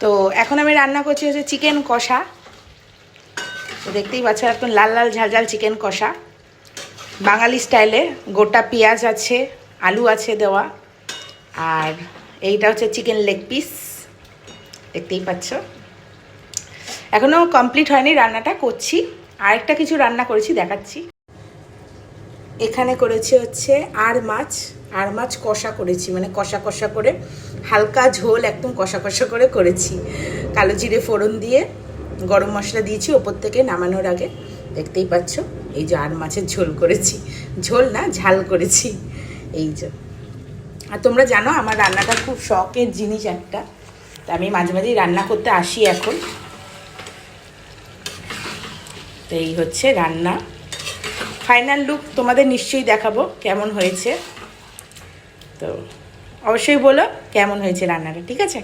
তো এখন আমি রান্না করছি হচ্ছে চিকেন কষা। তো দেখতেই পাচ্ছ একদম লাল লাল ঝাল ঝাল চিকেন কষা বাঙালি স্টাইলে। গোটা পেঁয়াজ আছে, আলু আছে দেওয়া, আর এইটা হচ্ছে চিকেন লেগ পিস, দেখতেই পাচ্ছ। এখনও কমপ্লিট হয়নি, রান্নাটা করছি। আরেকটা কিছু রান্না করেছি, দেখাচ্ছি। এখানে করেছি হচ্ছে আর মাছ কষা করেছি, মানে কষা কষা করে, হালকা ঝোল একদম কষা কষা করে করেছি। কালো জিরে ফোড়ন দিয়ে গরম মশলা দিয়েছি ওপর থেকে নামানোর আগে, দেখতেই পাচ্ছ। এই যে আর মাছের ঝোল করেছি, ঝোল না ঝাল করেছি, এই যে। আর তোমরা জানো আমার রান্নাটা খুব শখের জিনিস একটা, তা আমি মাঝে মাঝেই রান্না করতে আসি এখন। তো এই হচ্ছে রান্না, ফাইনাল লুক তোমাদের নিশ্চয়ই দেখাবো কেমন হয়েছে। তো অবশ্যই বলো কেমন হয়েছে রান্নাটা, ঠিক আছে।